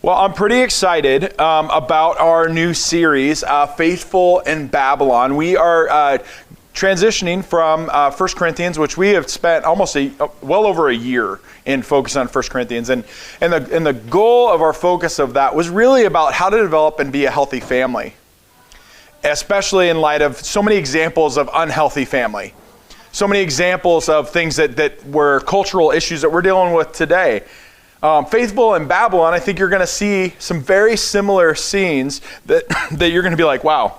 Well, I'm pretty excited about our new series, Faithful in Babylon. We are transitioning from 1 Corinthians, which we have spent almost well over a year in focus on 1 Corinthians. And the goal of our focus of that was really about how to develop and be a healthy family, especially in light of so many examples of unhealthy family. So many examples of things that were cultural issues that we're dealing with today. Faithful in Babylon, I think you're going to see some very similar scenes that you're going to be like, wow,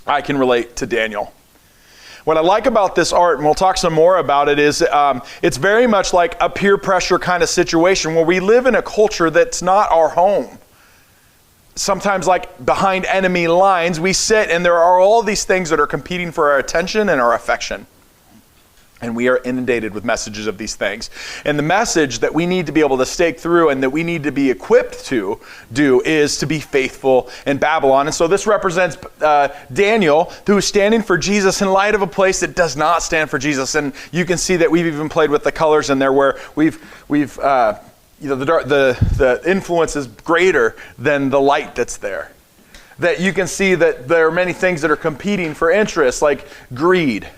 I can relate to Daniel. What I like about this art, and we'll talk some more about it, is it's very much like a peer pressure kind of situation where we live in a culture that's not our home. Sometimes like behind enemy lines, we sit and there are all these things that are competing for our attention and our affection. And we are inundated with messages of these things. And the message that we need to be able to stake through and that we need to be equipped to do is to be faithful in Babylon. And so this represents Daniel, who is standing for Jesus in light of a place that does not stand for Jesus. And you can see that we've even played with the colors in there where the influence is greater than the light that's there. That you can see that there are many things that are competing for interest, like greed,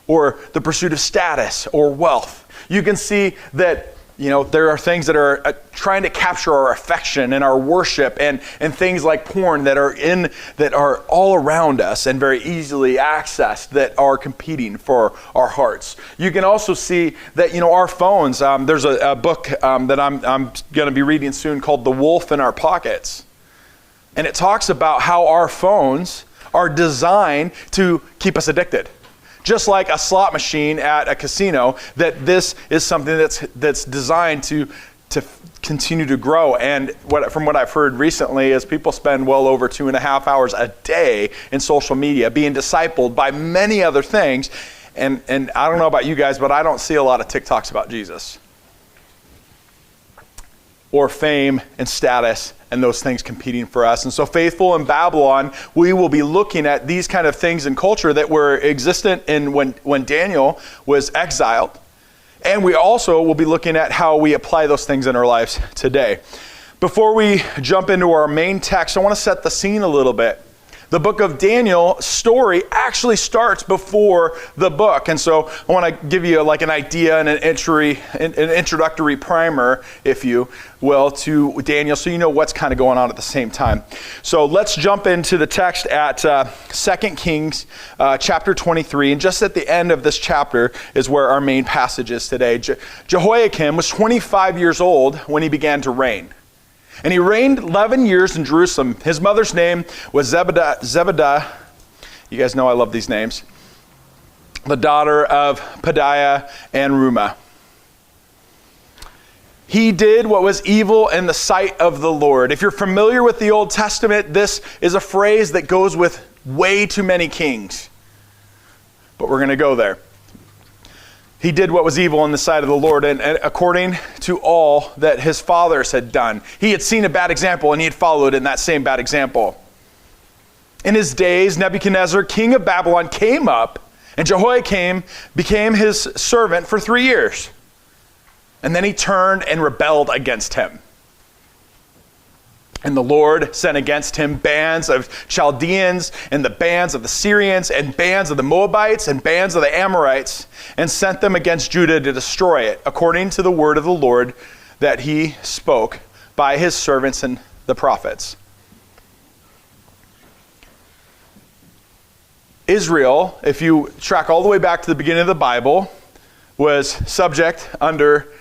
or the pursuit of status or wealth. You can see that, there are things that are trying to capture our affection and our worship and things like porn that are all around us and very easily accessed that are competing for our hearts. You can also see that, our phones, there's a book that I'm going to be reading soon called The Wolf in Our Pockets. And it talks about how our phones are designed to keep us addicted. Just like a slot machine at a casino, that this is something that's designed to continue to grow. And from what I've heard recently is people spend well over 2.5 hours a day in social media being discipled by many other things. And I don't know about you guys, but I don't see a lot of TikToks about Jesus or fame and status and those things competing for us. And so Faithful in Babylon, we will be looking at these kind of things in culture that were existent in when Daniel was exiled. And we also will be looking at how we apply those things in our lives today. Before we jump into our main text, I want to set the scene a little bit. The book of Daniel story actually starts before the book. And so I want to give you like an idea and an introductory primer, if you will, to Daniel so you know what's kind of going on at the same time. So let's jump into the text at 2 Kings chapter 23. And just at the end of this chapter is where our main passage is today. Jehoiakim was 25 years old when he began to reign. And he reigned 11 years in Jerusalem. His mother's name was Zebedah. You guys know I love these names. The daughter of Pedaiah and Rumah. He did what was evil in the sight of the Lord. If you're familiar with the Old Testament, this is a phrase that goes with way too many kings. But we're going to go there. He did what was evil in the sight of the Lord, and according to all that his fathers had done. He had seen a bad example, and he had followed in that same bad example. In his days, Nebuchadnezzar, king of Babylon, came up, and Jehoiakim became his servant for 3 years. And then he turned and rebelled against him. And the Lord sent against him bands of Chaldeans and the bands of the Syrians and bands of the Moabites and bands of the Amorites and sent them against Judah to destroy it, according to the word of the Lord that he spoke by his servants and the prophets. Israel, if you track all the way back to the beginning of the Bible, was subject under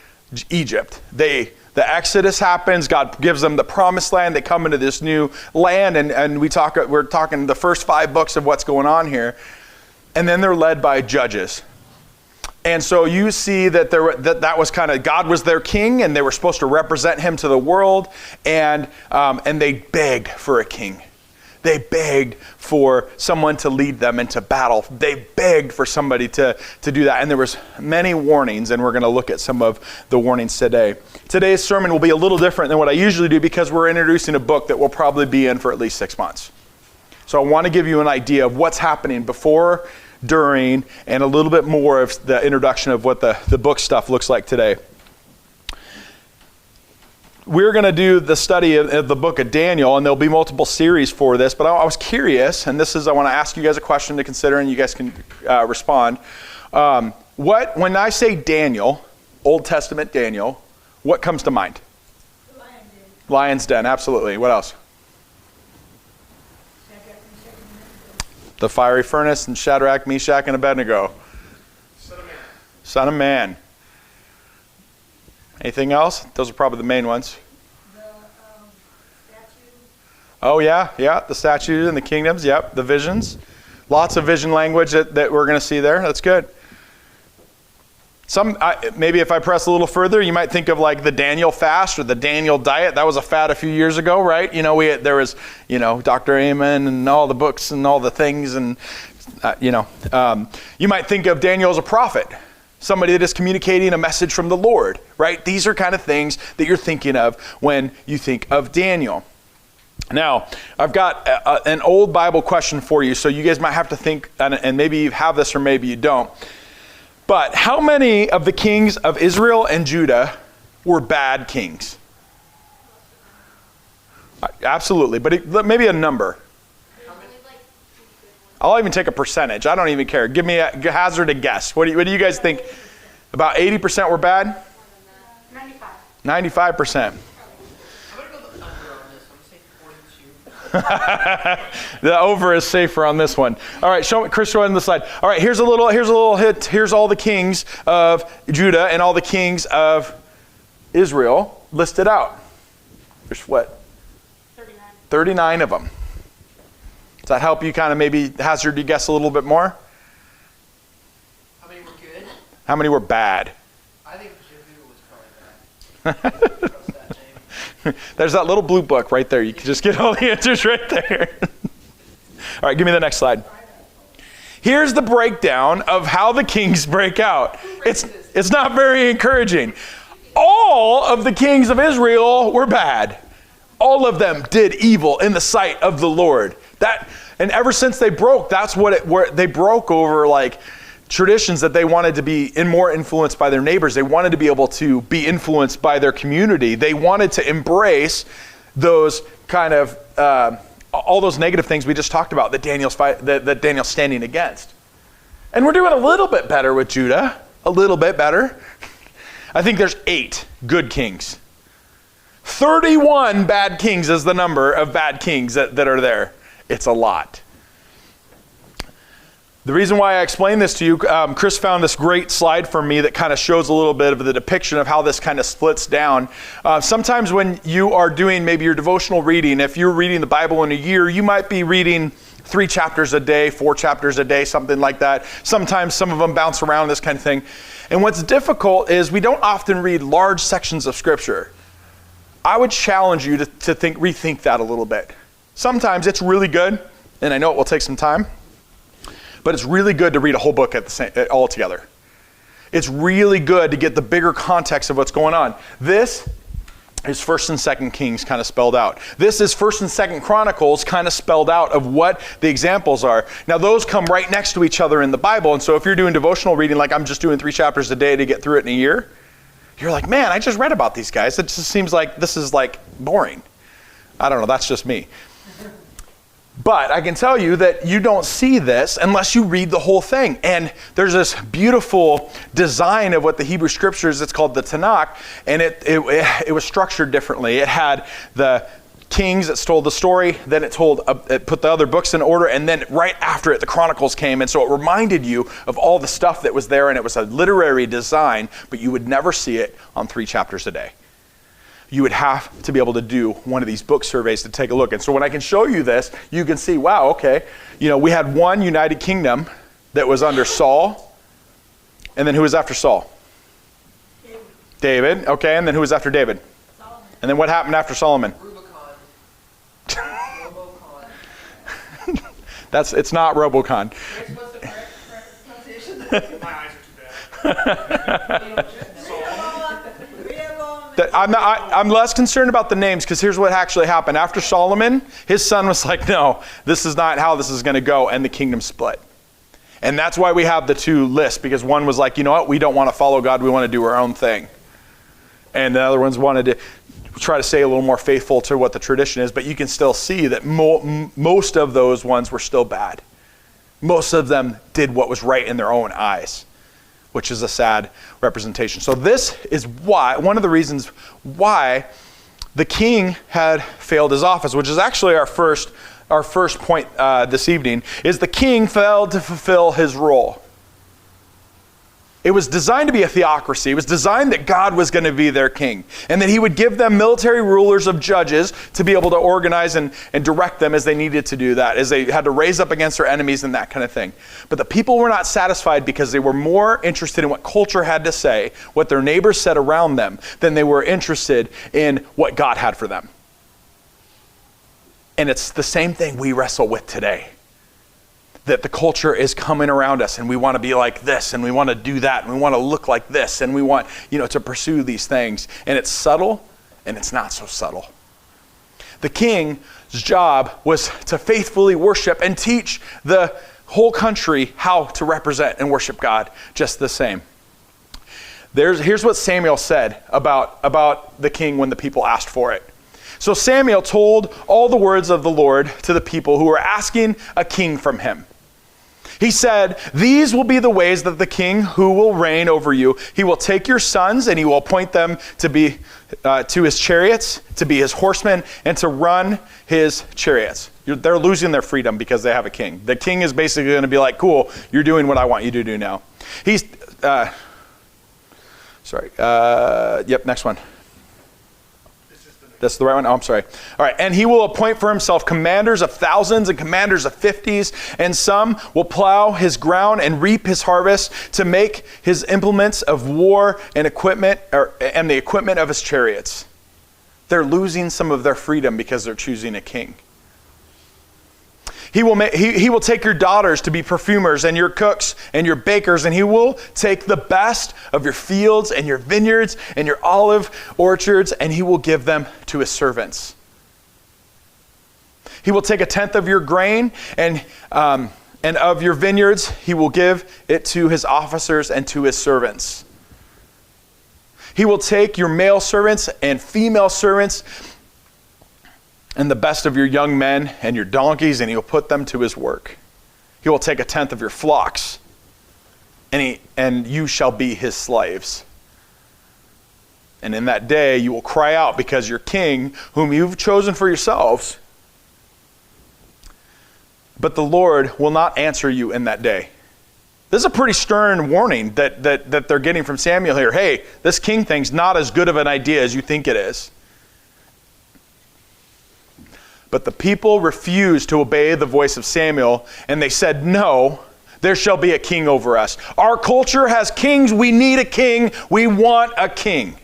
Egypt. The Exodus happens, God gives them the promised land, they come into this new land, and we're talking the first 5 books of what's going on here, and then they're led by judges. And so you see that that was kind of, God was their king, and they were supposed to represent him to the world, and they begged for a king. They begged for someone to lead them into battle. They begged for somebody to do that. And there was many warnings, and we're going to look at some of the warnings today. Today's sermon will be a little different than what I usually do because we're introducing a book that we'll probably be in for at least 6 months. So I want to give you an idea of what's happening before, during, and a little bit more of the introduction of what the book stuff looks like today. we're going to do the study of the book of Daniel, and there'll be multiple series for this, but I was curious, and I want to ask you guys a question to consider, and you guys can respond. When I say Daniel, Old Testament Daniel, what comes to mind? Lion's Den, absolutely. What else? The fiery furnace and Shadrach, Meshach, and Abednego. Son of Man. Son of Man. Anything else? Those are probably the main ones. The statue. Oh yeah, the statues and the kingdoms. Yep, the visions. Lots of vision language that we're going to see there. That's good. Maybe if I press a little further, you might think of like the Daniel fast or the Daniel diet. That was a fad a few years ago, right? There was, Dr. Amen and all the books and all the things, and you might think of Daniel as a prophet, somebody that is communicating a message from the Lord, right? These are kind of things that you're thinking of when you think of Daniel. Now, I've got an old Bible question for you, so you guys might have to think, and maybe you have this or maybe you don't. But how many of the kings of Israel and Judah were bad kings? Absolutely, but maybe a number. I'll even take a percentage. I don't even care. Give me hazard a guess. What do you guys think? About 80% were bad? 95. 95%. The over is safer on this one. All right, show me, Chris, show on the slide. All right, here's a little hit. Here's all the kings of Judah and all the kings of Israel listed out. There's what? 39 of them. Does that help you kind of maybe hazard you guess a little bit more? How many were good? How many were bad? I think Jehu was probably bad. There's that little blue book right there. You can just get all the answers right there. All right, give me the next slide. Here's the breakdown of how the kings break out. It's not very encouraging. All of the kings of Israel were bad. All of them did evil in the sight of the Lord. And ever since they broke, they broke over like traditions that they wanted to be more influenced by their neighbors. They wanted to be able to be influenced by their community. They wanted to embrace those kind of all those negative things we just talked about that Daniel's standing against. And we're doing a little bit better with Judah, a little bit better. I think there's 8 good kings. 31 bad kings is the number of bad kings that are there. It's a lot. The reason why I explain this to you, Chris found this great slide for me that kind of shows a little bit of the depiction of how this kind of splits down. Sometimes when you are doing maybe your devotional reading, if you're reading the Bible in a year, you might be reading 3 chapters a day, 4 chapters a day, something like that. Sometimes some of them bounce around, this kind of thing. And what's difficult is we don't often read large sections of Scripture. I would challenge you to rethink that a little bit. Sometimes it's really good, and I know it will take some time, but it's really good to read a whole book all together. It's really good to get the bigger context of what's going on. This is 1st and 2nd Kings kind of spelled out. This is 1st and 2nd Chronicles kind of spelled out of what the examples are. Now those come right next to each other in the Bible, and so if you're doing devotional reading like I'm just doing 3 chapters a day to get through it in a year, you're like, man, I just read about these guys. It just seems like this is like boring. I don't know, that's just me. But I can tell you that you don't see this unless you read the whole thing. And there's this beautiful design of what the Hebrew Scriptures, it's called the Tanakh, and it was structured differently. It had the kings that told the story, then it put the other books in order, and then right after it, the Chronicles came. And so it reminded you of all the stuff that was there, and it was a literary design, but you would never see it on 3 chapters a day. You would have to be able to do one of these book surveys to take a look. And so when I can show you this, you can see, wow, okay, we had one united kingdom that was under Saul, and then who was after Saul? David, okay, and then who was after David? Solomon. And then what happened after Solomon? Robocon. It's not Robocon. What's the correct pronunciation? My eyes are too bad. I'm less concerned about the names because here's what actually happened. After Solomon, his son was like, no, this is not how this is going to go, and the kingdom split. And that's why we have the 2 lists, because one was like, you know what, we don't want to follow God, we want to do our own thing. And the other ones wanted to, try to stay a little more faithful to what the tradition is, but you can still see that most of those ones were still bad. Most of them did what was right in their own eyes, which is a sad representation. So this is why, one of the reasons why the king had failed his office, which is actually our first point this evening, is the king failed to fulfill his role. It was designed to be a theocracy. It was designed that God was going to be their king, and that he would give them military rulers of judges to be able to organize and direct them as they needed to do that, as they had to raise up against their enemies and that kind of thing. But the people were not satisfied because they were more interested in what culture had to say, what their neighbors said around them, than they were interested in what God had for them. And it's the same thing we wrestle with today. That the culture is coming around us and we want to be like this and we want to do that and we want to look like this and we want, to pursue these things. And it's subtle and it's not so subtle. The king's job was to faithfully worship and teach the whole country how to represent and worship God just the same. Here's what Samuel said about the king when the people asked for it. So Samuel told all the words of the Lord to the people who were asking a king from him. He said, "These will be the ways that the king who will reign over you. He will take your sons and he will appoint them to be to his chariots, to be his horsemen, and to run his chariots." They're losing their freedom because they have a king. The king is basically going to be like, "Cool, you're doing what I want you to do now." Next one. That's the right one? Oh, I'm sorry. All right. "And he will appoint for himself commanders of thousands and commanders of 50s, and some will plow his ground and reap his harvest, to make his implements of war and equipment, and the equipment of his chariots." They're losing some of their freedom because they're choosing a king. He will take your daughters to be perfumers and your cooks and your bakers, and he will take the best of your fields and your vineyards and your olive orchards, and he will give them to his servants. He will take 1/10 of your grain and of your vineyards, he will give it to his officers and to his servants. He will take your male servants and female servants and the best of your young men and your donkeys, and he will put them to his work. He will take 1/10 of your flocks, and you shall be his slaves. And in that day you will cry out because your king, whom you've chosen for yourselves, but the Lord will not answer you in that day. This is a pretty stern warning that they're getting from Samuel here. Hey, this king thing's not as good of an idea as you think it is. But the people refused to obey the voice of Samuel, and they said, "No, there shall be a king over us. Our culture has kings. We need a king. We want a king.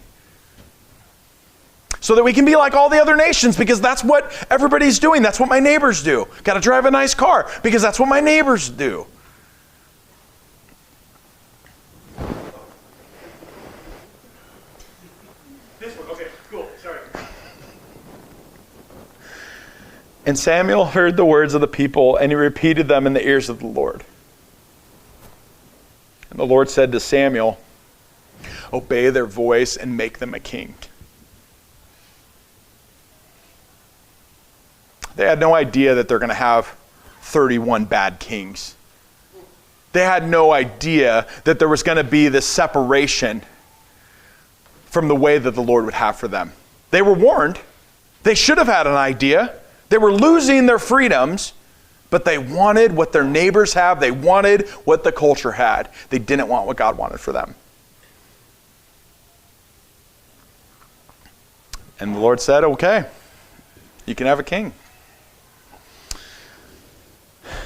So that we can be like all the other nations, because that's what everybody's doing. That's what my neighbors do. Got to drive a nice car because that's what my neighbors do." This one, okay, cool, sorry. And Samuel heard the words of the people, and he repeated them in the ears of the Lord. And the Lord said to Samuel, "Obey their voice and make them a king." They had no idea that they're going to have 31 bad kings. They had no idea that there was going to be this separation from the way that the Lord would have for them. They were warned. They should have had an idea. They were losing their freedoms, but they wanted what their neighbors have. They wanted what the culture had. They didn't want what God wanted for them. And the Lord said, "Okay, you can have a king."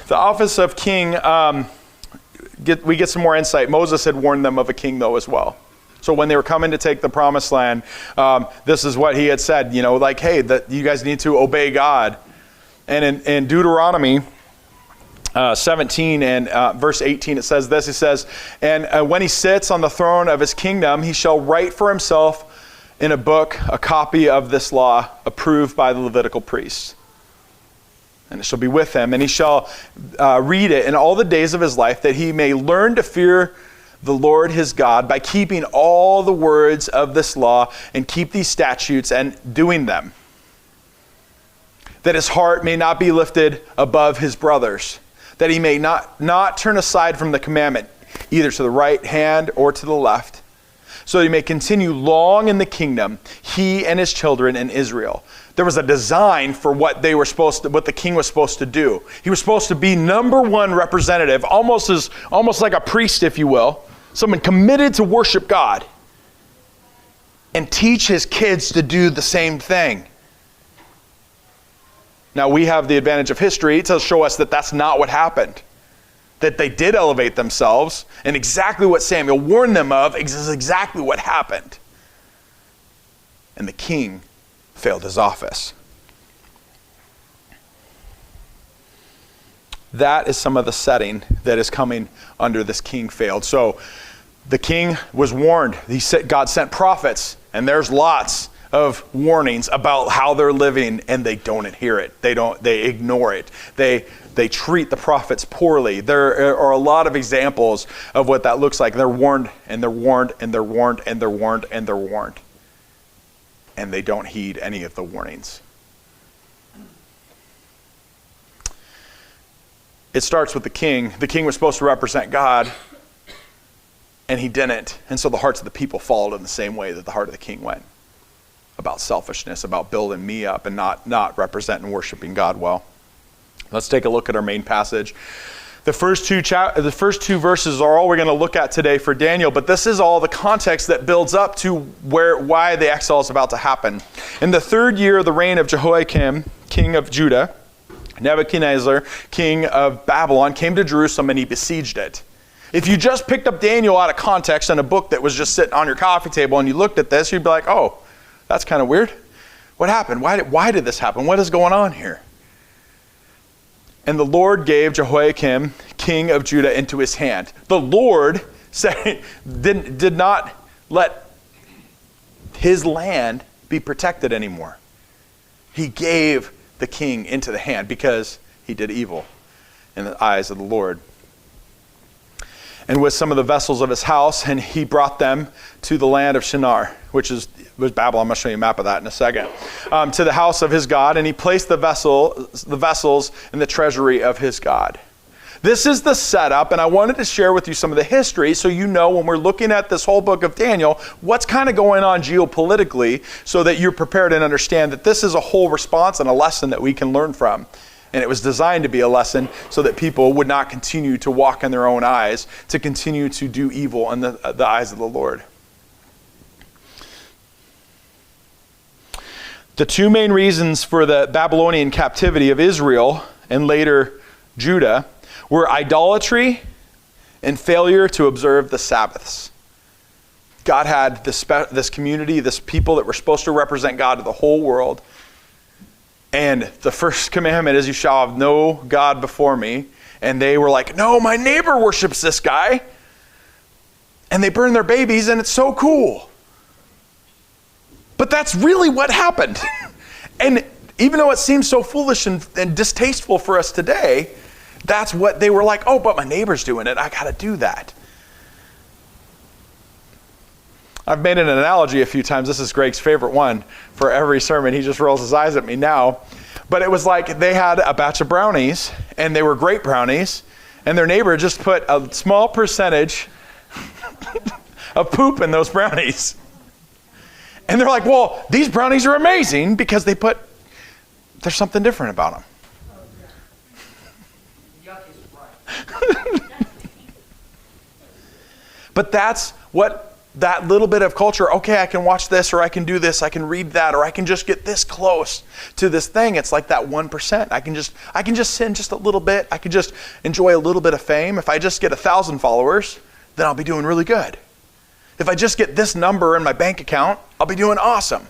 The office of king, we get some more insight. Moses had warned them of a king, though, as well. So when they were coming to take the promised land, this is what he had said, hey, that you guys need to obey God. And in Deuteronomy 17 and verse 18, it says this. It says, "And when he sits on the throne of his kingdom, he shall write for himself in a book a copy of this law approved by the Levitical priests. And it shall be with him, and he shall read it in all the days of his life, that he may learn to fear the Lord his God by keeping all the words of this law and keep these statutes and doing them, that his heart may not be lifted above his brothers, that he may not turn aside from the commandment, either to the right hand or to the left, so that he may continue long in the kingdom, he and his children in Israel. There was a design for what the king was supposed to do. He was supposed to be number one representative, almost like a priest, if you will, someone committed to worship God, and teach his kids to do the same thing. Now, we have the advantage of history to show us that that's not what happened. That they did elevate themselves, and exactly what Samuel warned them of is exactly what happened. And the king failed his office. That is some of the setting that is coming under this king failed. So the king was warned. God sent prophets, and there's lots of warnings about how they're living, and they don't adhere it. They ignore it. They treat the prophets poorly. There are a lot of examples of what that looks like. They're warned, and they're warned, and they're warned, and they're warned, and they're warned. And they don't heed any of the warnings. It starts with the king. The king was supposed to represent God, and he didn't. And so the hearts of the people followed in the same way that the heart of the king went. About selfishness, about building me up and not representing and worshiping God well. Let's take a look at our main passage. The first two verses are all we're going to look at today for Daniel, but this is all the context that builds up to why the exile is about to happen. In the 3rd year of the reign of Jehoiakim, king of Judah, Nebuchadnezzar, king of Babylon, came to Jerusalem and he besieged it. If you just picked up Daniel out of context in a book that was just sitting on your coffee table and you looked at this, you'd be like, oh, that's kind of weird. What happened? Why did this happen? What is going on here? And the Lord gave Jehoiakim, king of Judah, into his hand. The Lord did not let his land be protected anymore. He gave the king into the hand because he did evil in the eyes of the Lord. And with some of the vessels of his house, and he brought them to the land of Shinar, which was Babylon. I'm going to show you a map of that in a second. To the house of his God, and he placed the vessels in the treasury of his God. This is the setup, and I wanted to share with you some of the history so you know when we're looking at this whole book of Daniel, what's kind of going on geopolitically so that you're prepared and understand that this is a whole response and a lesson that we can learn from. And it was designed to be a lesson so that people would not continue to walk in their own eyes, to continue to do evil in the eyes of the Lord. The two main reasons for the Babylonian captivity of Israel and later Judah were idolatry and failure to observe the Sabbaths. God had this community, this people that were supposed to represent God to the whole world. And the first commandment is, you shall have no God before me. And they were like, no, my neighbor worships this guy. And they burn their babies, and it's so cool. But that's really what happened. And even though it seems so foolish and distasteful for us today, that's what they were like, oh, but my neighbor's doing it. I got to do that. I've made an analogy a few times. This is Greg's favorite one for every sermon. He just rolls his eyes at me now. But it was like they had a batch of brownies, and they were great brownies, and their neighbor just put a small percentage of poop in those brownies. And they're like, well, these brownies are amazing because there's something different about them. Yuck is right. But that's what that little bit of culture, okay, I can watch this, or I can do this, I can read that, or I can just get this close to this thing. It's like that 1%. I can just sin just a little bit. I can just enjoy a little bit of fame. If I just get 1,000 followers, then I'll be doing really good. If I just get this number in my bank account, I'll be doing awesome.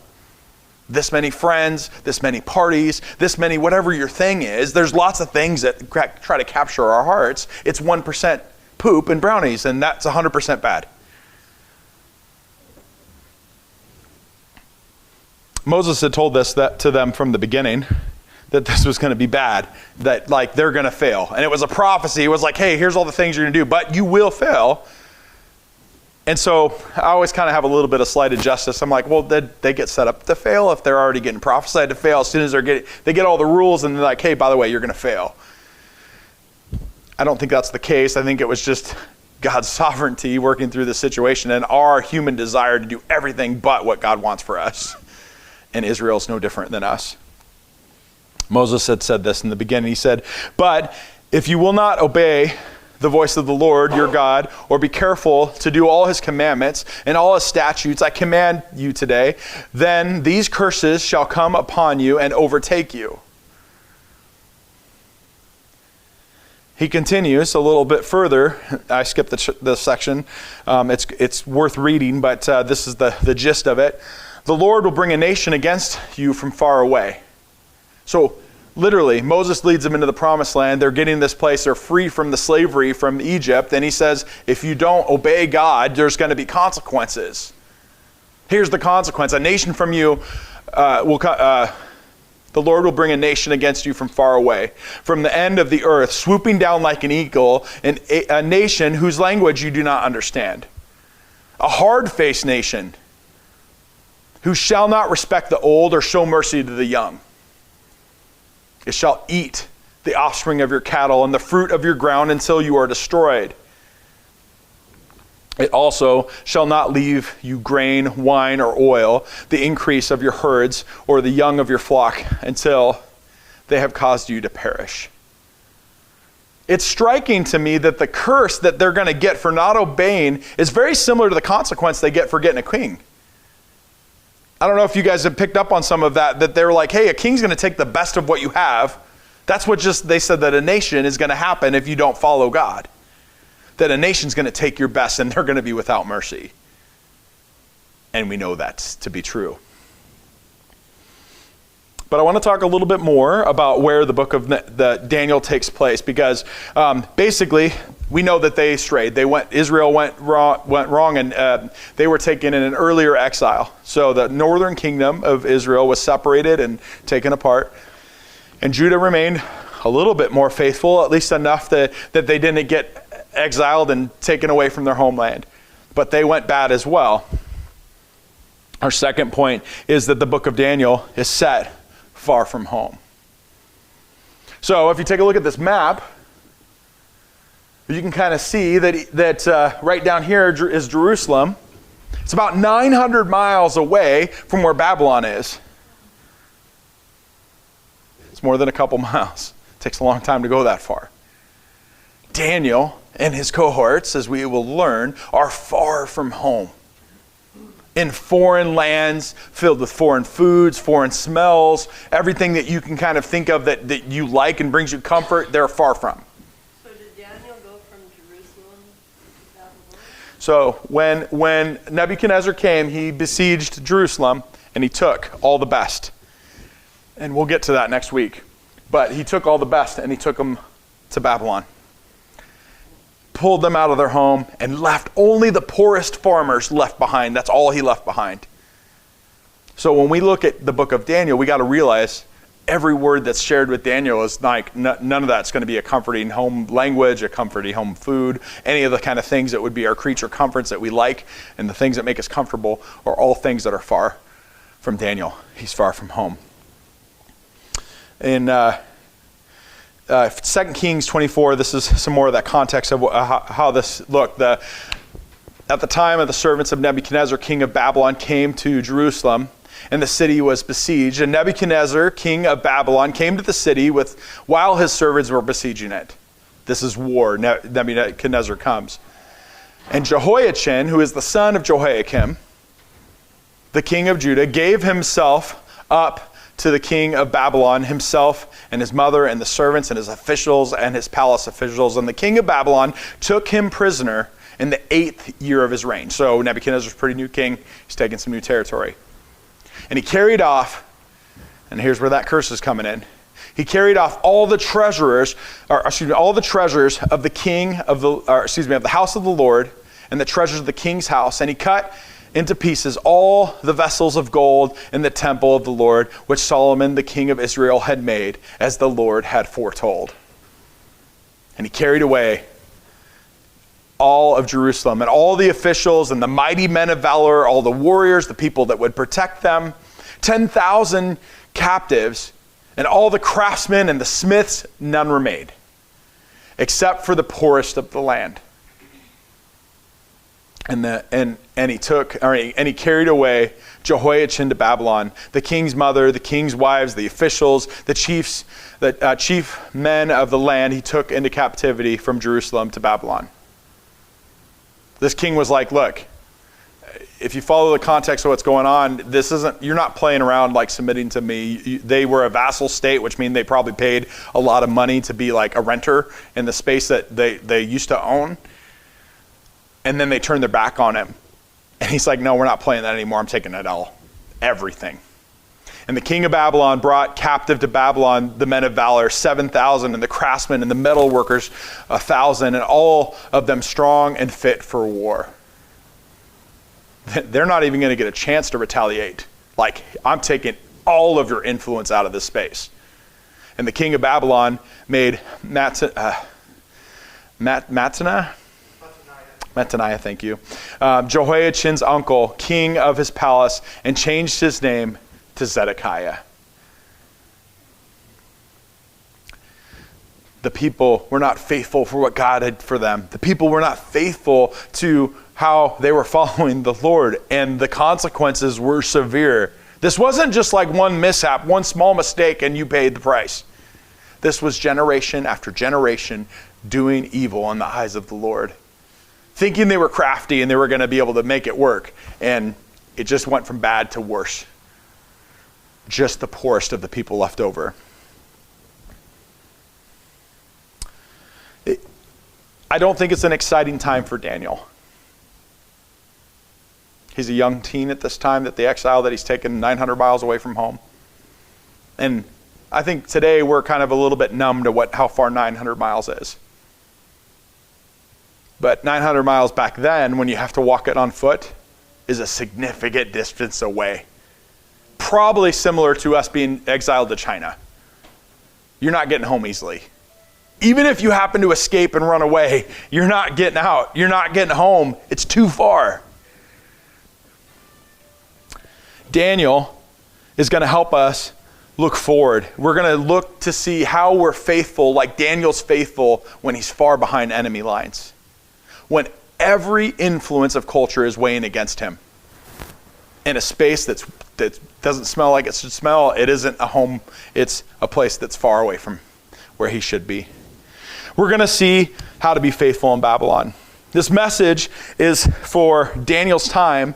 This many friends, this many parties, this many whatever your thing is. There's lots of things that try to capture our hearts. It's 1% poop and brownies, and that's 100% bad. Moses had told that to them from the beginning, that this was going to be bad, that like they're going to fail. And it was a prophecy. It was like, hey, here's all the things you're going to do, but you will fail. And so I always kind of have a little bit of slighted justice. I'm like, well, they get set up to fail if they're already getting prophesied to fail. As soon as they get all the rules and they're like, hey, by the way, you're going to fail. I don't think that's the case. I think it was just God's sovereignty working through the situation and our human desire to do everything but what God wants for us. And Israel's no different than us. Moses had said this in the beginning. He said, but if you will not obey the voice of the Lord your God, or be careful to do all his commandments and all his statutes I command you today, then these curses shall come upon you and overtake you. He continues a little bit further. I skipped the section. It's worth reading, but this is the gist of it. The Lord will bring a nation against you from far away. So literally, Moses leads them into the promised land. They're getting this place. They're free from the slavery from Egypt. And he says, if you don't obey God, there's going to be consequences. Here's the consequence. A nation from you the Lord will bring a nation against you from far away, from the end of the earth, swooping down like an eagle, and a nation whose language you do not understand. A hard-faced nation who shall not respect the old or show mercy to the young. It shall eat the offspring of your cattle and the fruit of your ground until you are destroyed. It also shall not leave you grain, wine, or oil, the increase of your herds, or the young of your flock, until they have caused you to perish. It's striking to me that the curse that they're going to get for not obeying is very similar to the consequence they get for getting a king. I don't know if you guys have picked up on some of that they're like, hey, a king's going to take the best of what you have. That's what they said that a nation is going to happen if you don't follow God. That a nation's going to take your best and they're going to be without mercy. And we know that's to be true. But I want to talk a little bit more about where the book of Daniel takes place, because basically we know that they strayed. Israel went wrong, and they were taken in an earlier exile. So the northern kingdom of Israel was separated and taken apart, and Judah remained a little bit more faithful, at least enough that they didn't get exiled and taken away from their homeland. But they went bad as well. Our second point is that the book of Daniel is set far from home. So if you take a look at this map, you can kind of see that right down here is Jerusalem. It's about 900 miles away from where Babylon is. It's more than a couple miles. It takes a long time to go that far. Daniel and his cohorts, as we will learn, are far from home. In foreign lands, filled with foreign foods, foreign smells, everything that you can kind of think of that you like and brings you comfort, they're far from. So did Daniel go from Jerusalem to Babylon? So when Nebuchadnezzar came, he besieged Jerusalem and he took all the best. And we'll get to that next week. But he took all the best and he took them to Babylon. Pulled them out of their home and left only the poorest farmers left behind. That's all he left behind. So when we look at the book of Daniel, we got to realize every word that's shared with Daniel is like, none of that's going to be a comforting home language, a comforting home food, any of the kind of things that would be our creature comforts that we like and the things that make us comfortable are all things that are far from Daniel. He's far from home. In 2 Kings 24, this is some more of that context of how this looked. At the time of the servants of Nebuchadnezzar, king of Babylon, came to Jerusalem, and the city was besieged. And Nebuchadnezzar, king of Babylon, came to the city while his servants were besieging it. This is war. Nebuchadnezzar comes. And Jehoiachin, who is the son of Jehoiakim, the king of Judah, gave himself up to the king of Babylon, himself and his mother and the servants and his officials and his palace officials. And the king of Babylon took him prisoner in the 8th year of his reign. So Nebuchadnezzar's a pretty new king. He's taking some new territory. And he carried off, and here's where that curse is coming in. He carried off all the treasures of the of the house of the Lord and the treasures of the king's house. And he cut into pieces all the vessels of gold in the temple of the Lord, which Solomon, the king of Israel, had made, as the Lord had foretold. And he carried away all of Jerusalem, and all the officials and the mighty men of valor, all the warriors, the people that would protect them, 10,000 captives, and all the craftsmen and the smiths, none remained, except for the poorest of the land. And he carried away Jehoiachin to Babylon, the king's mother, the king's wives, the officials, the chief men of the land. He took into captivity from Jerusalem to Babylon. This king was like, look, if you follow the context of what's going on, you're not playing around like submitting to me. They were a vassal state, which means they probably paid a lot of money to be like a renter in the space that they used to own. And then they turned their back on him. And he's like, no, we're not playing that anymore. I'm taking it all. Everything. And the king of Babylon brought captive to Babylon the men of valor, 7,000, and the craftsmen and the metal workers, 1,000, and all of them strong and fit for war. They're not even going to get a chance to retaliate. Like, I'm taking all of your influence out of this space. And the king of Babylon made Mattaniah, thank you, Jehoiachin's uncle, king of his palace, and changed his name to Zedekiah. The people were not faithful for what God had for them. The people were not faithful to how they were following the Lord, and the consequences were severe. This wasn't just like one mishap, one small mistake, and you paid the price. This was generation after generation doing evil in the eyes of the Lord, thinking they were crafty and they were going to be able to make it work, and it just went from bad to worse. Just the poorest of the people left over. I don't think it's an exciting time for Daniel. He's a young teen at this time, that the exile that he's taken 900 miles away from home. And I think today we're kind of a little bit numb to how far 900 miles is. But 900 miles back then, when you have to walk it on foot, is a significant distance away. Probably similar to us being exiled to China. You're not getting home easily. Even if you happen to escape and run away, you're not getting out. You're not getting home. It's too far. Daniel is going to help us look forward. We're going to look to see how we're faithful, like Daniel's faithful when he's far behind enemy lines. When every influence of culture is weighing against him. In a space that doesn't smell like it should smell, it isn't a home, it's a place that's far away from where he should be. We're going to see how to be faithful in Babylon. This message is for Daniel's time,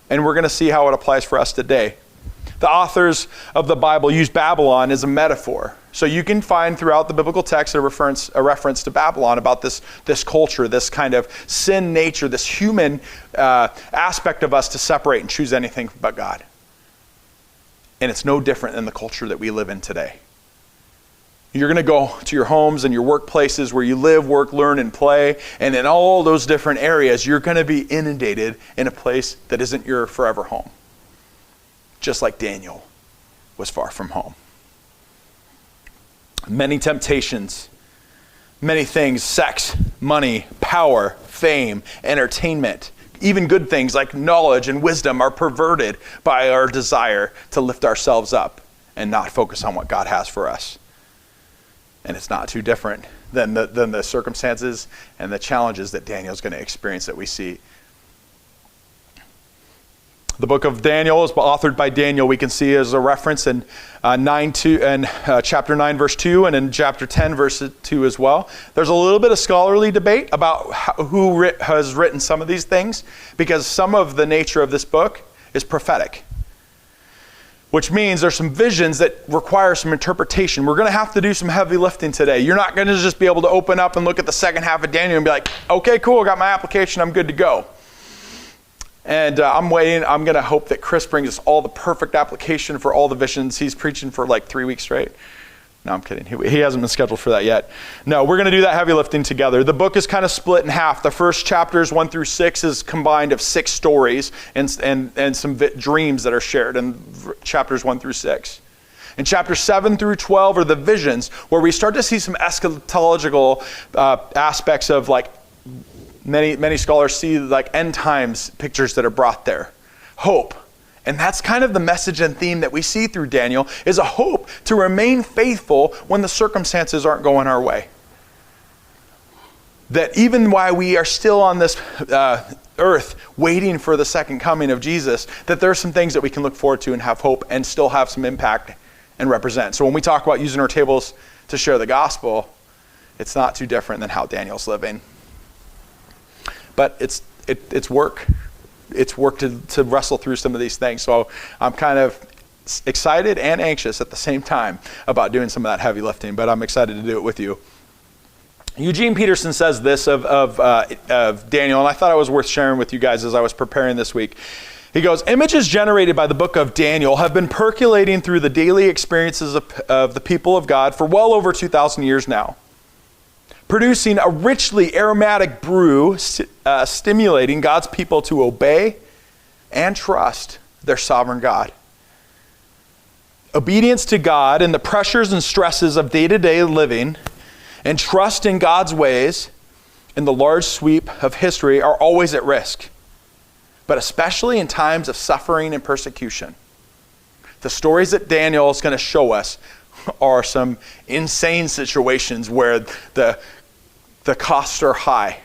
and we're going to see how it applies for us today. The authors of the Bible use Babylon as a metaphor. So you can find throughout the biblical text a reference to Babylon about this culture, this kind of sin nature, this human aspect of us to separate and choose anything but God. And it's no different than the culture that we live in today. You're going to go to your homes and your workplaces where you live, work, learn, and play. And in all those different areas, you're going to be inundated in a place that isn't your forever home. Just like Daniel was far from home. Many temptations, many things, sex, money, power, fame, entertainment, even good things like knowledge and wisdom are perverted by our desire to lift ourselves up and not focus on what God has for us. And it's not too different than the circumstances and the challenges that Daniel's going to experience that we see. The book of Daniel is authored by Daniel. We can see as a reference in chapter 9, verse 2, and in chapter 10, verse 2 as well. There's a little bit of scholarly debate about who has written some of these things, because some of the nature of this book is prophetic, which means there's some visions that require some interpretation. We're going to have to do some heavy lifting today. You're not going to just be able to open up and look at the second half of Daniel and be like, okay, cool, I got my application, I'm good to go. And I'm waiting. I'm going to hope that Chris brings us all the perfect application for all the visions. He's preaching for like 3 weeks straight. No, I'm kidding. He hasn't been scheduled for that yet. No, we're going to do that heavy lifting together. The book is kind of split in half. The first chapters 1 through 6 is combined of 6 stories and some dreams that are shared in chapters 1 through 6. And chapters 7 through 12 are the visions, where we start to see some eschatological aspects of like Many scholars see like end times pictures that are brought there. Hope. And that's kind of the message and theme that we see through Daniel, is a hope to remain faithful when the circumstances aren't going our way. That even while we are still on this earth waiting for the second coming of Jesus, that there are some things that we can look forward to and have hope and still have some impact and represent. So when we talk about using our tables to share the gospel, it's not too different than how Daniel's living. But it's work. It's work to wrestle through some of these things. So I'm kind of excited and anxious at the same time about doing some of that heavy lifting, but I'm excited to do it with you. Eugene Peterson says this of Daniel, and I thought it was worth sharing with you guys as I was preparing this week. He goes, images generated by the book of Daniel have been percolating through the daily experiences of the people of God for well over 2,000 years now, producing a richly aromatic brew, stimulating God's people to obey and trust their sovereign God. Obedience to God and the pressures and stresses of day-to-day living and trust in God's ways in the large sweep of history are always at risk, but especially in times of suffering and persecution. The stories that Daniel is going to show us are some insane situations where the costs are high,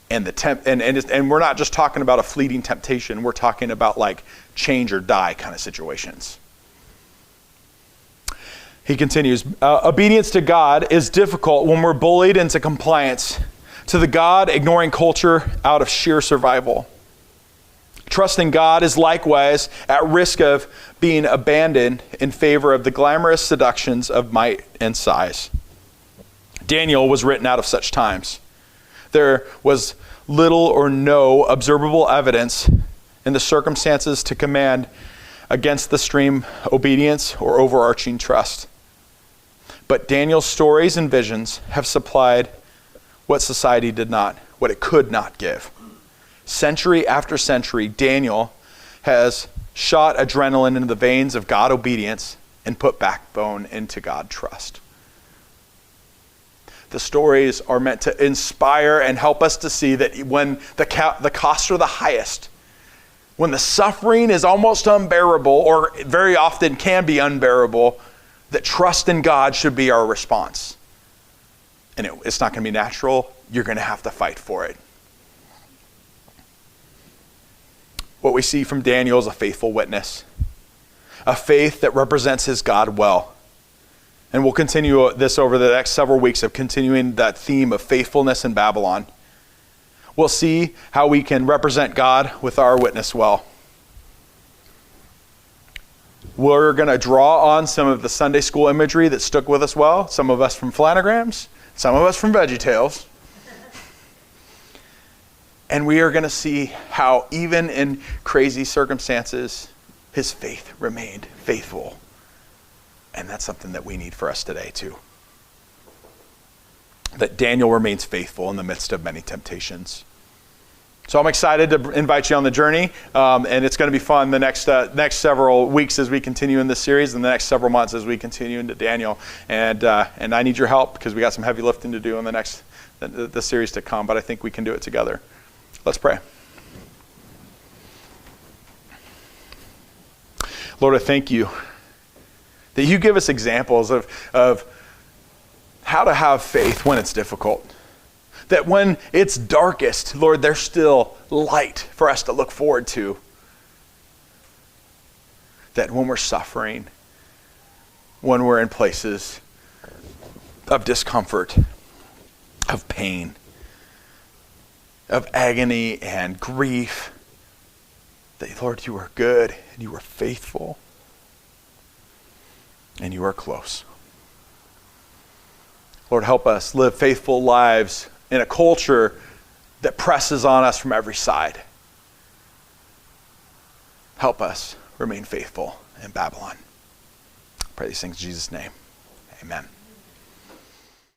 and and we're not just talking about a fleeting temptation. We're talking about like change or die kind of situations. He continues, obedience to God is difficult when we're bullied into compliance to the God, ignoring culture out of sheer survival. Trusting God is likewise at risk of being abandoned in favor of the glamorous seductions of might and size. Daniel was written out of such times. There was little or no observable evidence in the circumstances to command against the stream obedience or overarching trust. But Daniel's stories and visions have supplied what society did not, what it could not give. Century after century, Daniel has shot adrenaline into the veins of God obedience and put backbone into God trust. The stories are meant to inspire and help us to see that when the costs are the highest, when the suffering is almost unbearable, or very often can be unbearable, that trust in God should be our response. And it's not going to be natural. You're going to have to fight for it. What we see from Daniel is a faithful witness, a faith that represents his God well. And we'll continue this over the next several weeks of continuing that theme of faithfulness in Babylon. We'll see how we can represent God with our witness well. We're going to draw on some of the Sunday school imagery that stuck with us well. Some of us from Flanograms, some of us from VeggieTales. And we are going to see how even in crazy circumstances, his faith remained faithful. And that's something that we need for us today too. That Daniel remains faithful in the midst of many temptations. So I'm excited to invite you on the journey, and it's going to be fun the next several weeks as we continue in this series, and the next several months as we continue into Daniel. And I need your help because we got some heavy lifting to do in the series to come, but I think we can do it together. Let's pray. Lord, I thank you that you give us examples of how to have faith when it's difficult. That when it's darkest, Lord, there's still light for us to look forward to. That when we're suffering, when we're in places of discomfort, of pain, of agony and grief, that, Lord, you are good and you are faithful and you are close. Lord, help us live faithful lives in a culture that presses on us from every side. Help us remain faithful in Babylon. I pray these things in Jesus' name. Amen.